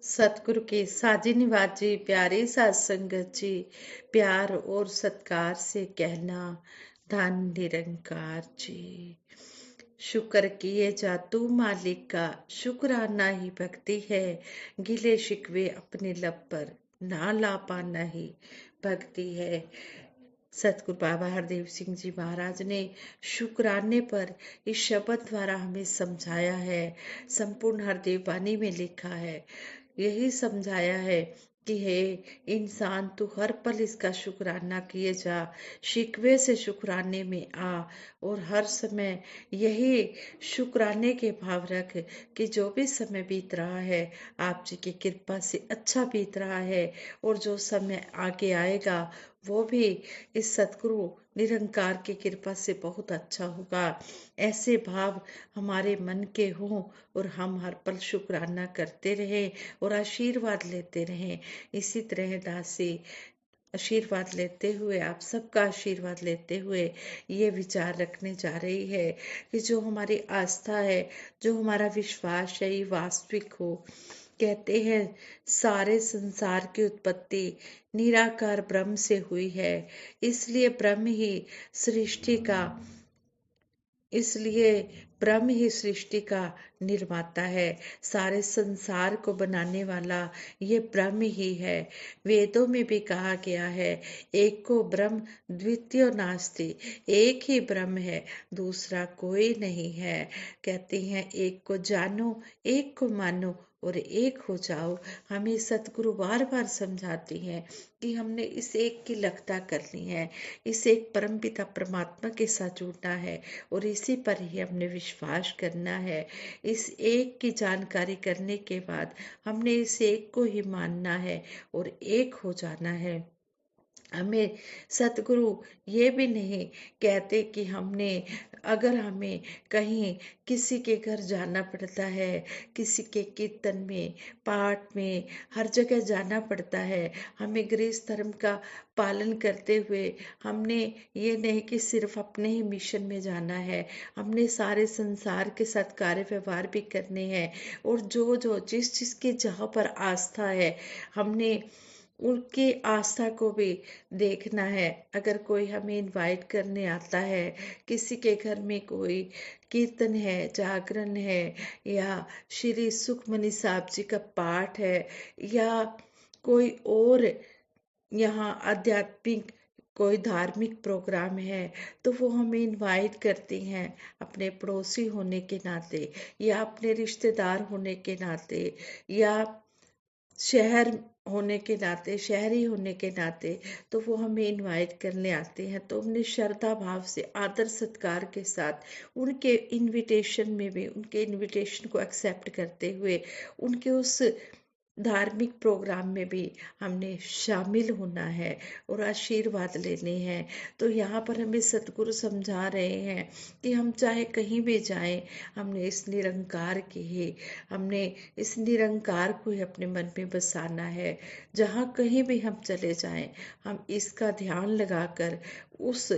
सतगुरु की साजिनवाज जी, प्यारी साध संगत जी, प्यार और सत्कार से कहना धन निरंकार जी। शुक्र किए जा तू मालिक का, शुक्राना ही भक्ति है। गिले शिकवे अपने लब पर ना ला पाना ही भक्ति है। सतगुरु बाबा हरदेव सिंह जी महाराज ने शुक्राने पर इस शब्द द्वारा हमें समझाया है। संपूर्ण हरदेव वाणी में लिखा है, यही समझाया है कि हे इंसान, तू हर पल इसका शुक्राना किए जा, शिकवे से शुक्राने में आ, और हर समय यही शुक्राने के भाव रख कि जो भी समय बीत रहा है आप जी की कृपा से अच्छा बीत रहा है, और जो समय आगे आएगा वो भी इस सतगुरु निरंकार की कृपा से बहुत अच्छा होगा। ऐसे भाव हमारे मन के हों और हम हर पल शुक्राना करते रहें और आशीर्वाद लेते रहें। इसी तरह दासी आशीर्वाद लेते हुए, आप सबका आशीर्वाद लेते हुए ये विचार रखने जा रही है कि जो हमारी आस्था है, जो हमारा विश्वास है, ये वास्तविक हो। कहते हैं सारे संसार की उत्पत्ति निराकार ब्रह्म से हुई है, इसलिए ब्रह्म ही सृष्टि का इसलिए ब्रह्म ही सृष्टि का निर्माता है। सारे संसार को बनाने वाला ये ब्रह्म ही है। वेदों में भी कहा गया है, एक को ब्रह्म द्वितीय नास्ति, एक ही ब्रह्म है, दूसरा कोई नहीं है। कहते हैं एक को जानो, एक को मानो और एक हो जाओ। हमें सतगुरु बार बार समझाती हैं कि हमने इस एक की लगता करनी है, इस एक परमपिता परमात्मा के साथ जुड़ना है और इसी पर ही हमने विश्वास करना है। इस एक की जानकारी करने के बाद हमने इस एक को ही मानना है और एक हो जाना है। हमें सतगुरु ये भी नहीं कहते कि हमने, अगर हमें कहीं किसी के घर जाना पड़ता है, किसी के कीर्तन में, पाठ में, हर जगह जाना पड़ता है, हमें गृहस्थ धर्म का पालन करते हुए हमने ये नहीं कि सिर्फ अपने ही मिशन में जाना है, हमने सारे संसार के साथ कार्य व्यवहार भी करने हैं। और जो जो जिस जिसकी जहाँ पर आस्था है, हमने उनकी आस्था को भी देखना है। अगर कोई हमें इनवाइट करने आता है, किसी के घर में कोई कीर्तन है, जागरण है, या श्री सुखमनी साहब जी का पाठ है, या कोई और यहाँ आध्यात्मिक कोई धार्मिक प्रोग्राम है, तो वो हमें इनवाइट करती हैं अपने पड़ोसी होने के नाते, या अपने रिश्तेदार होने के नाते, या शहर होने के नाते, शहरी होने के नाते, तो वो हमें इनवाइट करने आते हैं। तो हमने श्रद्धा भाव से, आदर सत्कार के साथ उनके इनविटेशन में भी, उनके इनविटेशन को एक्सेप्ट करते हुए उनके उस धार्मिक प्रोग्राम में भी हमने शामिल होना है और आशीर्वाद लेने हैं। तो यहाँ पर हमें सतगुरु समझा रहे हैं कि हम चाहे कहीं भी जाएं, हमने इस निरंकार की ही, हमने इस निरंकार को ही अपने मन में बसाना है। जहाँ कहीं भी हम चले जाएं, हम इसका ध्यान लगाकर उस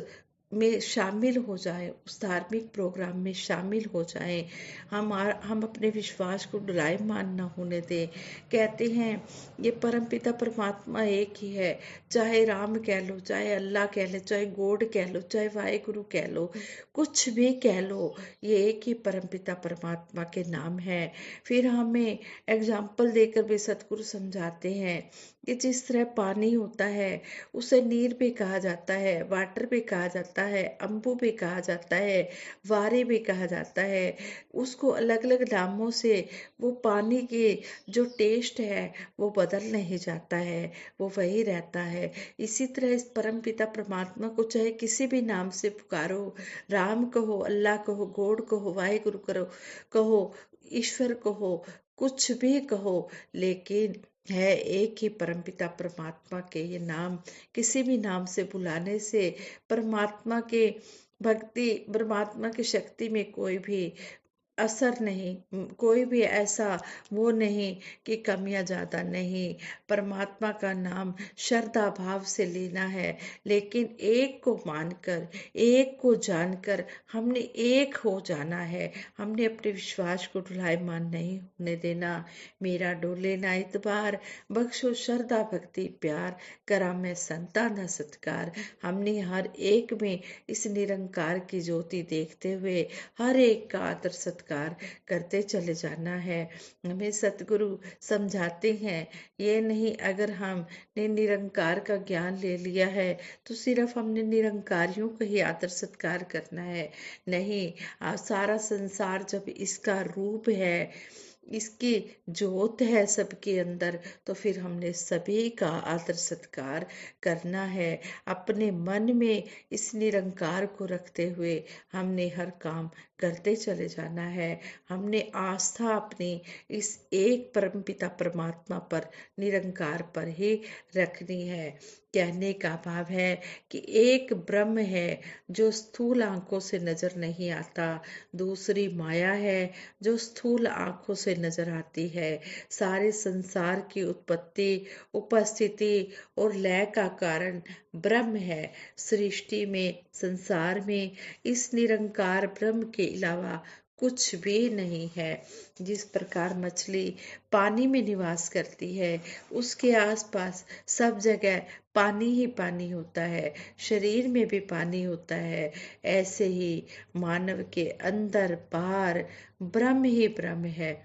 में शामिल हो जाएं, उस धार्मिक प्रोग्राम में शामिल हो जाएं। हम अपने विश्वास को डोलायमान न होने दें। कहते हैं ये परमपिता परमात्मा एक ही है, चाहे राम कह लो, चाहे अल्लाह कह लो, चाहे गॉड कह लो, चाहे वाहेगुरु कह लो, कुछ भी कह लो, ये एक ही परमपिता परमात्मा के नाम है। फिर हमें एग्जाम्पल देकर भी सतगुरु समझाते हैं कि जिस तरह पानी होता है उसे नीर भी कहा जाता है, वाटर भी कहा जाता है, अम्बू भी कहा जाता है, वारे भी कहा जाता है। उसको अलग अलग नामों से वो पानी के जो टेस्ट है वो बदल नहीं जाता है, वो वही रहता है। इसी तरह इस परम पिता परमात्मा को चाहे किसी भी नाम से पुकारो, राम कहो, अल्लाह कहो, गॉड कहो, वाहेगुरु करो कहो, ईश्वर कहो, कुछ भी कहो, लेकिन है एक ही परमपिता परमात्मा के ये नाम। किसी भी नाम से बुलाने से परमात्मा के भक्ति, परमात्मा की शक्ति में कोई भी असर नहीं, कोई भी ऐसा वो नहीं कि कमियां ज्यादा नहीं। परमात्मा का नाम श्रद्धा भाव से लेना है, लेकिन एक को मानकर, एक को जानकर हमने एक हो जाना है। हमने अपने विश्वास को ढुलायमान नहीं होने देना। मेरा डोले ना इतबार, बख्शो श्रद्धा भक्ति प्यार, करा मैं संता न सत्कार। हमने हर एक में इस निरंकार की ज्योति देखते हुए हर एक का आदर सत्कार करते चले जाना है। हमें सतगुरु समझाते हैं, ये नहीं अगर हमने निरंकार का ज्ञान ले लिया है तो सिर्फ हमने निरंकारियों का ही आदर सत्कार करना है। नहीं, सारा संसार जब इसका रूप है, इसकी जोत है सबके अंदर, तो फिर हमने सभी का आदर सत्कार करना है। अपने मन में इस निरंकार को रखते हुए हमने हर काम करते चले जाना है। हमने आस्था अपनी इस एक परमपिता परमात्मा पर, निरंकार पर ही रखनी है। कहने का भाव है कि एक ब्रह्म है जो स्थूल आंखों से नजर नहीं आता, दूसरी माया है जो स्थूल आंखों से नजर आती है। सारे संसार की उत्पत्ति, उपस्थिति और लय का कारण ब्रह्म है। सृष्टि में, संसार में इस निरंकार ब्रह्म के अलावा कुछ भी नहीं है। जिस प्रकार मछली पानी में निवास करती है, उसके आसपास सब जगह पानी ही पानी होता है, शरीर में भी पानी होता है। ऐसे ही मानव के अंदर बाहर ब्रह्म ही ब्रह्म है।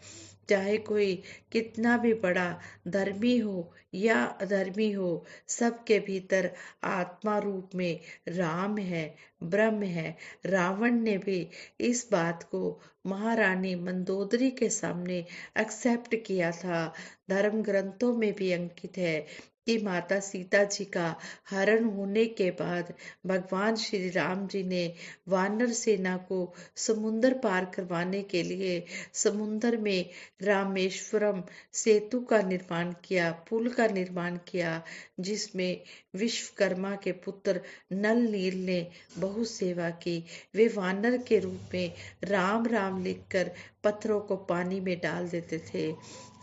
चाहे कोई कितना भी बड़ा धर्मी हो या अधर्मी हो, सबके भीतर आत्मा रूप में राम है, ब्रह्म है। रावण ने भी इस बात को महारानी मंदोदरी के सामने एक्सेप्ट किया था। धर्म ग्रंथों में भी अंकित है कि माता सीता जी का हरण होने के बाद भगवान श्री राम जी ने वानर सेना को समुन्दर पार करवाने के लिए समुन्दर में रामेश्वरम सेतु का निर्माण किया, पुल का निर्माण किया, जिसमें विश्वकर्मा के पुत्र नल नील ने बहुत सेवा की। वे वानर के रूप में राम राम लिखकर पत्थरों को पानी में डाल देते थे।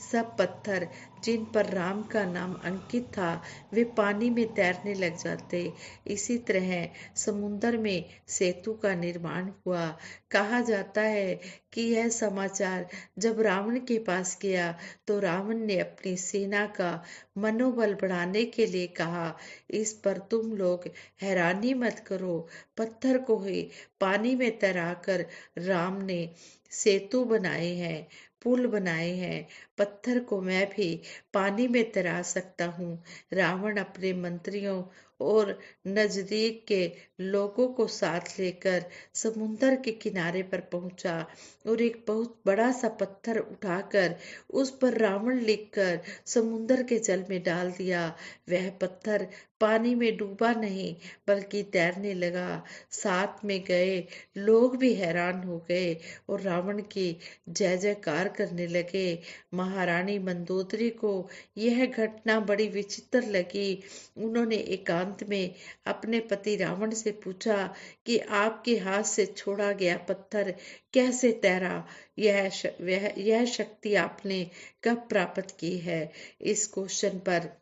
सब पत्थर जिन पर राम का नाम अंकित था, वे पानी में तैरने लग जाते। इसी तरह समुन्दर में सेतु का निर्माण हुआ। कहा जाता है कि यह समाचार जब रावण के पास गया तो रावण ने अपनी सेना का मनोबल बढ़ाने के लिए कहा, इस पर तुम लोग हैरानी मत करो, पत्थर को ही पानी में तैराकर राम ने सेतु बनाए हैं, पुल बनाए हैं। पत्थर को मैं भी पानी में तैरा सकता हूँ। रावण अपने मंत्रियों और नजदीक के लोगों को साथ लेकर समुन्दर के किनारे पर पहुंचा और एक बहुत बड़ा सा पत्थर उठाकर उस पर रावण लिखकर समुन्दर के जल में डाल दिया। वह पत्थर पानी में डूबा नहीं बल्कि तैरने लगा। साथ में गए लोग भी हैरान हो गए और रावण की जय जयकार करने लगे। महारानी मंदोदरी को यह घटना बड़ी विचित्र लगी। उन्होंने एकांत में अपने पति रावण से पूछा कि आपके हाथ से छोड़ा गया पत्थर कैसे तैरा? यह शक्ति आपने कब प्राप्त की है? इस क्वेश्चन पर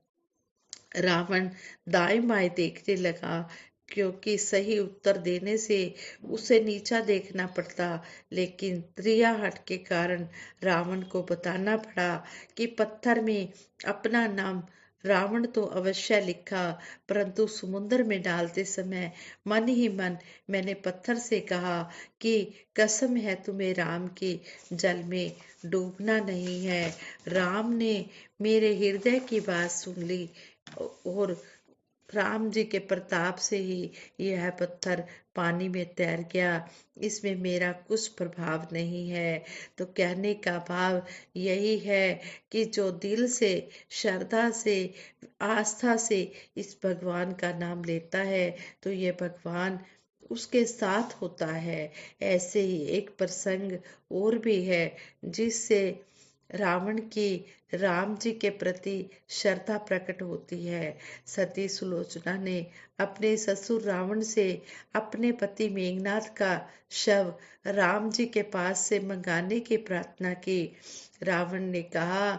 रावण दाएं बाएं देखने लगा, क्योंकि सही उत्तर देने से उसे नीचा देखना पड़ता। लेकिन त्रियाहट के कारण रावण को बताना पड़ा कि पत्थर में अपना नाम रावण तो अवश्य लिखा, परंतु समुद्र में डालते समय मन ही मन मैंने पत्थर से कहा कि कसम है तुम्हें राम की, जल में डूबना नहीं है। राम ने मेरे हृदय की बात सुन ली और राम जी के प्रताप से ही यह पत्थर पानी में तैर गया। इसमें मेरा कुछ प्रभाव नहीं है। तो कहने का भाव यही है कि जो दिल से, श्रद्धा से, आस्था से इस भगवान का नाम लेता है तो ये भगवान उसके साथ होता है। ऐसे ही एक प्रसंग और भी है जिससे रावण की राम जी के प्रति श्रद्धा प्रकट होती है। सती सुलोचना ने अपने ससुर रावण से अपने पति मेघनाथ का शव राम जी के पास से मंगाने की प्रार्थना की। रावण ने कहा,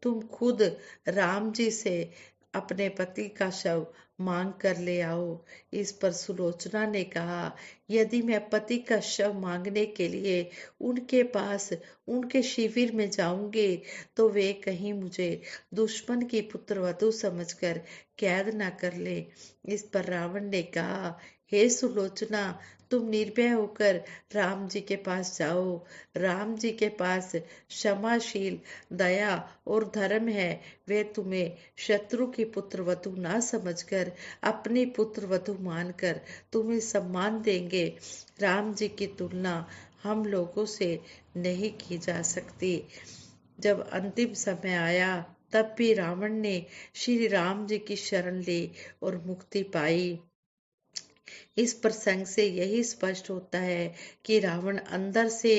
तुम खुद राम जी से अपने पति का शव मांग कर ले आओ। इस पर सुलोचना ने कहा, यदि मैं पति का शव मांगने के लिए उनके पास, उनके शिविर में जाऊंगी, तो वे कहीं मुझे दुश्मन की पुत्रवधू समझकर कैद न कर ले। इस पर रावण ने कहा, हे सुलोचना, तुम निर्भय होकर राम जी के पास जाओ। राम जी के पास क्षमाशील, दया और धर्म है। वे तुम्हें शत्रु की पुत्रवधू ना समझकर अपनी पुत्रवधू मानकर तुम्हें सम्मान देंगे। राम जी की तुलना हम लोगों से नहीं की जा सकती। जब अंतिम समय आया, तब भी रावण ने श्री राम जी की शरण ली और मुक्ति पाई। इस प्रसंग से यही स्पष्ट होता है कि रावण अंदर से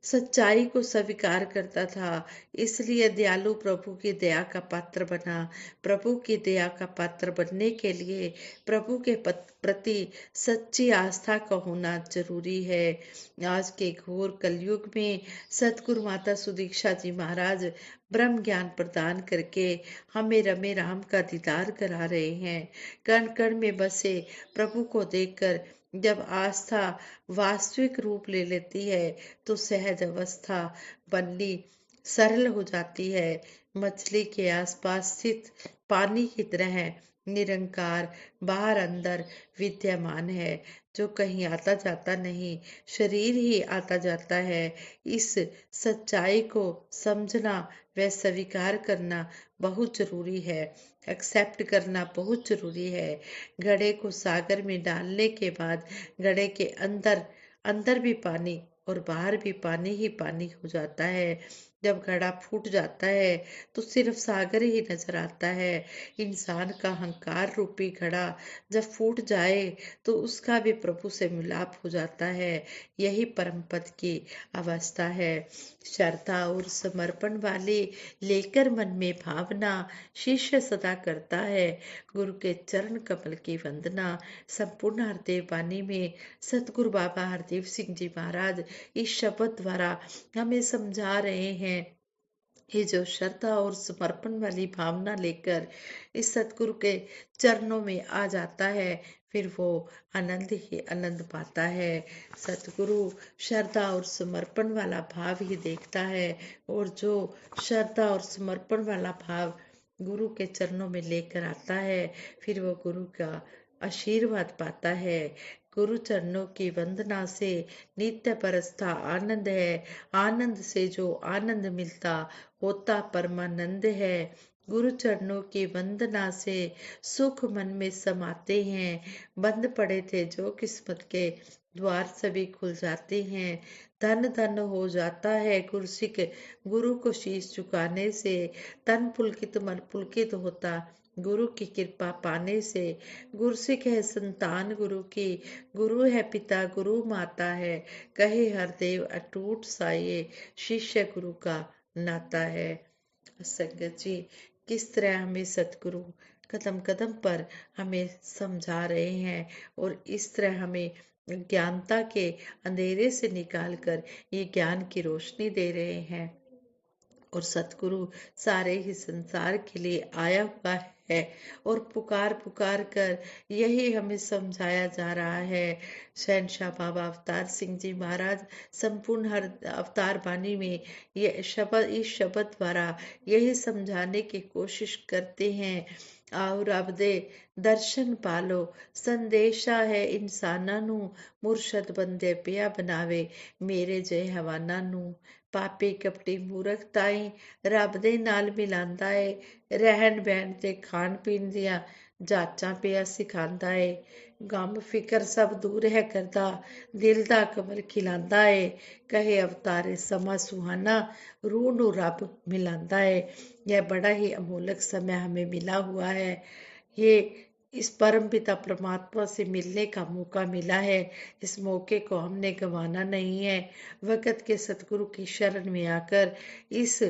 सच्चाई को स्वीकार करता था, इसलिए दयालु प्रभु की दया का पात्र बना। प्रभु की दया का पात्र बनने के लिए प्रभु के प्रति सच्ची आस्था का होना जरूरी है। आज के घोर कलयुग में सतगुरु माता सुदीक्षा जी महाराज ब्रह्म ज्ञान प्रदान करके हमें रमे राम का दीदार करा रहे हैं। कण कण में बसे प्रभु को देखकर जब आस्था वास्तविक रूप ले लेती है, तो सहज अवस्था बननी सरल हो जाती है। मछली के आसपास स्थित पानी की तरह निरंकार बाहर अंदर विद्यमान है, जो कहीं आता जाता नहीं, शरीर ही आता जाता है। इस सच्चाई को समझना व स्वीकार करना बहुत जरूरी है, एक्सेप्ट करना बहुत जरूरी है। घड़े को सागर में डालने के बाद घड़े के अंदर अंदर भी पानी और बाहर भी पानी ही पानी हो जाता है। जब घड़ा फूट जाता है तो सिर्फ सागर ही नजर आता है। इंसान का अहंकार रूपी घड़ा जब फूट जाए तो उसका भी प्रभु से मिलाप हो जाता है। यही परम पद की अवस्था है। श्रद्धा और समर्पण वाली लेकर मन में भावना शिष्य सदा करता है गुरु के चरण कमल की वंदना। संपूर्ण हरदेव वाणी में सतगुरु बाबा हरदेव सिंह जी महाराज इस शब्द द्वारा हमें समझा रहे हैं। ये जो श्रद्धा और समर्पण वाली भावना लेकर इस सतगुरु के चरणों में आ जाता है, फिर वो आनंद ही आनंद पाता है। सतगुरु श्रद्धा और समर्पण वाला भाव ही देखता है, और जो श्रद्धा और समर्पण वाला भाव गुरु के चरणों में लेकर आता है, फिर वो गुरु का आशीर्वाद पाता है। गुरु चरणों की वंदना से नित्य बरसता आनंद है। आनंद से जो आनंद मिलता होता परमानंद है। गुरु चरणों की वंदना से सुख मन में समाते हैं। बंद पड़े थे जो किस्मत के द्वार सभी खुल जाते हैं। धन धन हो जाता है गुरसिक गुरु को शीश झुकाने से। तन पुलकित मन पुलकित होता गुरु की कृपा पाने से। गुरसिक है संतान गुरु की, गुरु है पिता गुरु माता है। कहे हरदेव अटूट साये, शिष्य गुरु का नाता है। संगत जी, किस तरह हमें सतगुरु कदम कदम पर हमें समझा रहे हैं, और इस तरह हमें ज्ञानता के अंधेरे से निकालकर ये ज्ञान की रोशनी दे रहे हैं। और सतगुरु सारे ही संसार के लिए आया हुआ है, और पुकार पुकार कर यही हमें समझाया जा रहा है। शहनशाह बाबा अवतार सिंह जी महाराज संपूर्ण हर अवतार बानी में ये शब्द, इस शब्द द्वारा यही समझाने की कोशिश करते हैं। आओ रब दे दर्शन पालो, संदेशा है इंसाना नू, मुरशद बंदे पिया बनावे, मेरे जय हवाना नू। पापी कपटी मूरख ताई रब दे नाल मिलांदा है, रहन बहन ते खान पीन दियां जाचां पिया सिखांदा है। गम फिकर सब दूर है करदा, दिल दा कमल खिलांदा है। कहे अवतारे समा सुहाना, रूह नू रब मिलांदा है। यह बड़ा ही अमोलक समय हमें मिला हुआ है। ये इस परम पिता परमात्मा से मिलने का मौका मिला है। इस मौके को हमने गंवाना नहीं है। वक़्त के सतगुरु की शरण में आकर इस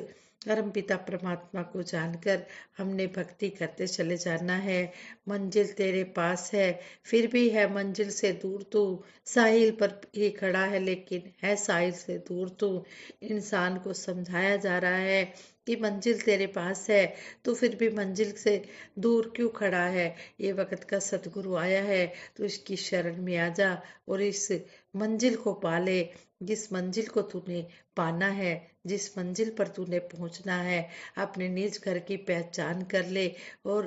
परमपिता परमात्मा को जानकर हमने भक्ति करते चले जाना है। मंजिल तेरे पास है, फिर भी है मंजिल से दूर तू। साहिल पर ही खड़ा है लेकिन है साहिल से दूर तू। इंसान को समझाया जा रहा है कि मंजिल तेरे पास है, तो फिर भी मंजिल से दूर क्यों खड़ा है। ये वक्त का सतगुरु आया है, तो इसकी शरण में आ जा और इस मंजिल को पाले। जिस मंजिल को तूने पाना है, जिस मंजिल पर तूने पहुंचना है, अपने निज घर की पहचान कर ले और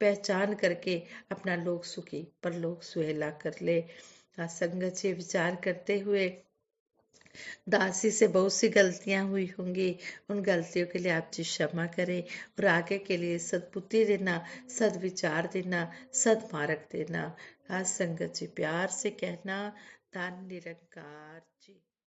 पहचान करके अपना लोक सुखी परलोक सुहेला कर ले। संगत से विचार करते हुए दासी से बहुत सी गलतियां हुई होंगी, उन गलतियों के लिए आप जी क्षमा करें और आगे के लिए सद्बुद्धि देना, सद्विचार देना, सद्मार्ग देना। आज संगत जी प्यार से कहना, धन निरंकार जी।